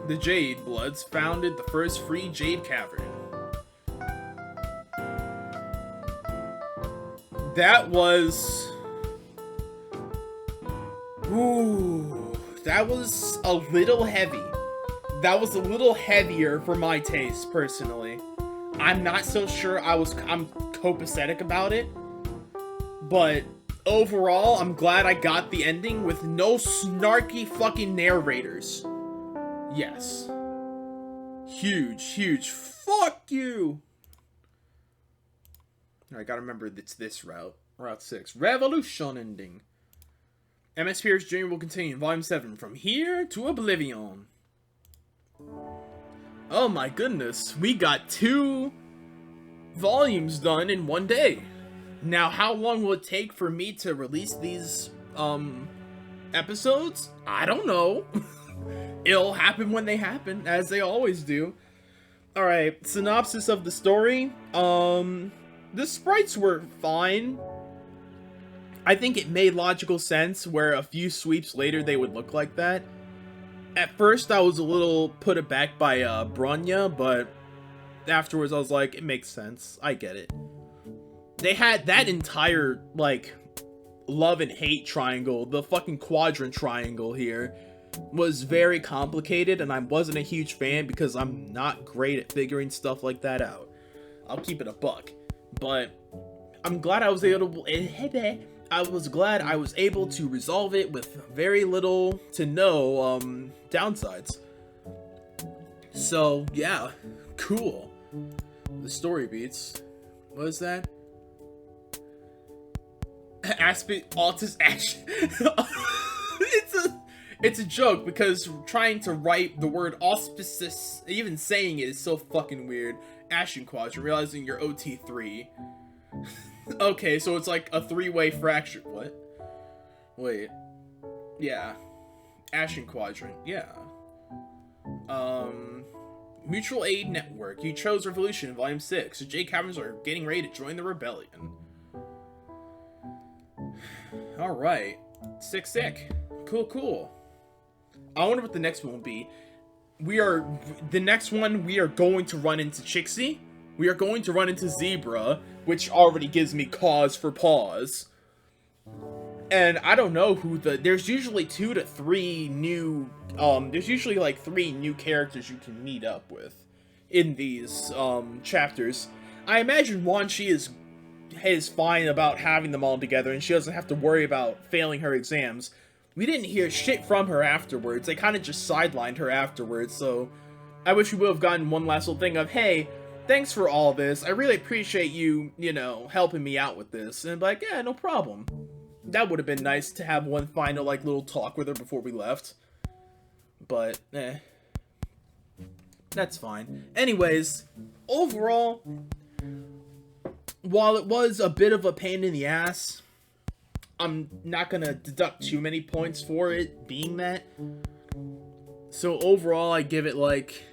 [SPEAKER 2] The Jade Bloods founded the first free Jade Cavern. That was... Ooh, that was a little heavy. That was a little heavier for my taste, personally. I'm not so sure I'm copacetic about it. But overall, I'm glad I got the ending with no snarky fucking narrators. Yes. Huge fuck you! Alright, gotta remember it's this route. Route 6. Revolution ending. MS Pierce's journey will continue in Volume 7, From Here to Oblivion. Oh my goodness, we got 2 volumes done in one day. Now, how long will it take for me to release these, episodes? I don't know. It'll happen when they happen, as they always do. Alright, synopsis of the story. The sprites were fine. I think it made logical sense where a few sweeps later they would look like that. At first I was a little put aback by Bronya, but afterwards I was like, it makes sense. I get it. They had that entire, like, love and hate triangle, the fucking quadrant triangle here, was very complicated, and I wasn't a huge fan because I'm not great at figuring stuff like that out. I'll keep it a buck. But I'm glad I was able to resolve it with very little to no downsides. So yeah, cool. The story beats. What is that? Aspect autis action. It's a joke because trying to write the word auspices, even saying it is so fucking weird. Ashen Quadrant, realizing you're OT3. Okay, so it's like a 3-way fracture. What? Wait. Yeah. Ashen Quadrant, yeah. Mutual Aid Network. You chose Revolution in Volume 6. The Jade Caverns are getting ready to join the rebellion. Alright. Sick. Cool. I wonder what the next one will be. The next one, we are going to run into Chixie. We are going to run into Zebruh, which already gives me cause for pause. And I don't know who there's usually 2 to 3 new, there's usually like 3 new characters you can meet up with in these, chapters. I imagine Wanshi is is fine about having them all together and she doesn't have to worry about failing her exams. We didn't hear shit from her afterwards. They kind of just sidelined her afterwards, so I wish we would have gotten one last little thing of, hey, thanks for all this. I really appreciate you, you know, helping me out with this. And like, yeah, no problem. That would have been nice to have one final, like, little talk with her before we left. But, that's fine. Anyways, overall, while it was a bit of a pain in the ass, I'm not gonna deduct too many points for it being that. So overall, I give it like,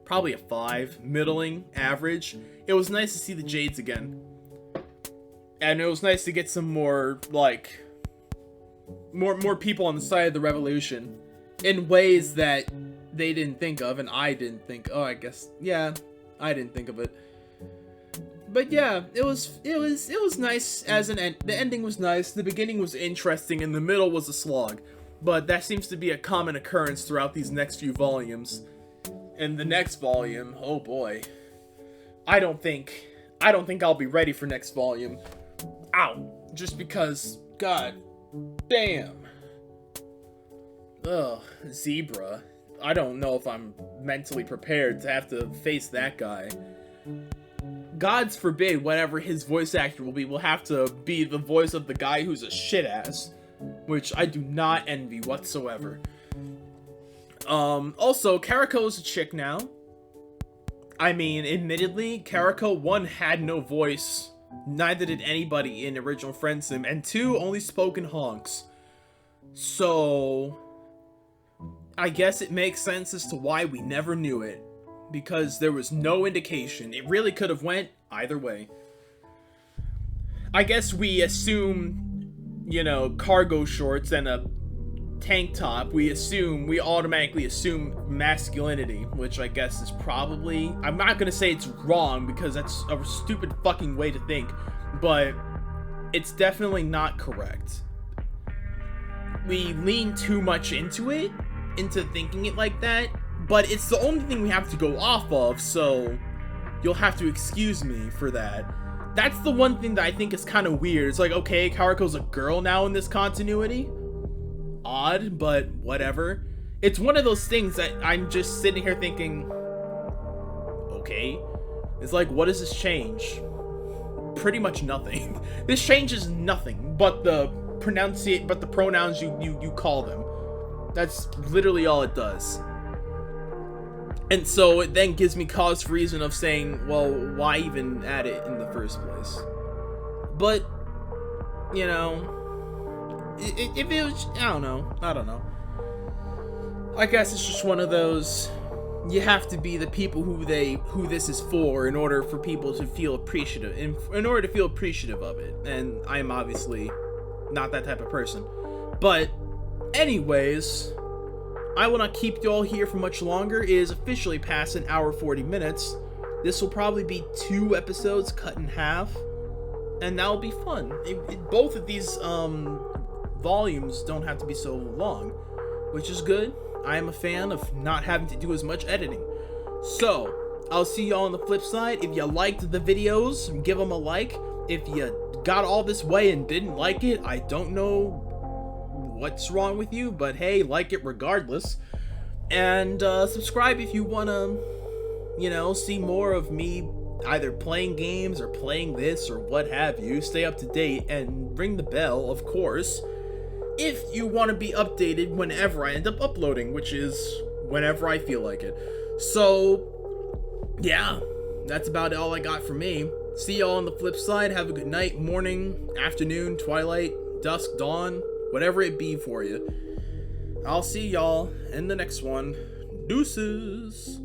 [SPEAKER 2] probably a 5, middling, average. It was nice to see the Jades again. And it was nice to get some more, like, more people on the side of the revolution in ways that they didn't think of and I didn't think. Oh, I guess, yeah, I didn't think of it. But yeah, it was nice as an end. The ending was nice, the beginning was interesting, and the middle was a slog. But that seems to be a common occurrence throughout these next few volumes. And the next volume, oh boy. I don't think I'll be ready for next volume. Ow. Just because, god damn. Ugh, Zebruh. I don't know if I'm mentally prepared to have to face that guy. God's forbid whatever his voice actor will have to be the voice of the guy who's a shit ass, which I do not envy whatsoever. Also, Caraco's a chick now. I mean, admittedly, Caraco, 1, had no voice, neither did anybody in original Friendsim, and 2, only spoke in honks. So, I guess it makes sense as to why we never knew it. Because there was no indication. It really could have went either way. I guess we assume, you know, cargo shorts and a tank top. We automatically assume masculinity, which I guess is probably... I'm not gonna say it's wrong, because that's a stupid fucking way to think, but it's definitely not correct. We lean too much into thinking it like that. But it's the only thing we have to go off of, so you'll have to excuse me for that. That's the one thing that I think is kind of weird. It's like, okay, Caraco's a girl now in this continuity. Odd, but whatever. It's one of those things that I'm just sitting here thinking, okay. It's like, what does this change? Pretty much nothing. This changes nothing but the pronouns you call them. That's literally all it does. And so it then gives me cause for reason of saying, well, why even add it in the first place? But, you know, if it was, I don't know. I guess it's just one of those, you have to be the people who this is for in order for people to feel appreciative, in order to feel appreciative of it. And I am obviously not that type of person. But, anyways, I will not keep you all here for much longer. It is officially past 1 hour 40 minutes. This will probably be 2 episodes cut in half, and that will be fun. Both of these volumes don't have to be so long, which is good. I am a fan of not having to do as much editing. So, I'll see y'all on the flip side. If you liked the videos, give them a like. If you got all this way and didn't like it, I don't know what's wrong with you, but hey, like it regardless. And subscribe if you want to, you know, see more of me either playing games or playing this or what have you. Stay up to date and ring the bell, of course, if you want to be updated whenever I end up uploading, which is whenever I feel like it. So, yeah, that's about all I got for me. See y'all on the flip side. Have a good night, morning, afternoon, twilight, dusk, dawn, whatever it be for you. I'll see y'all in the next one. Deuces.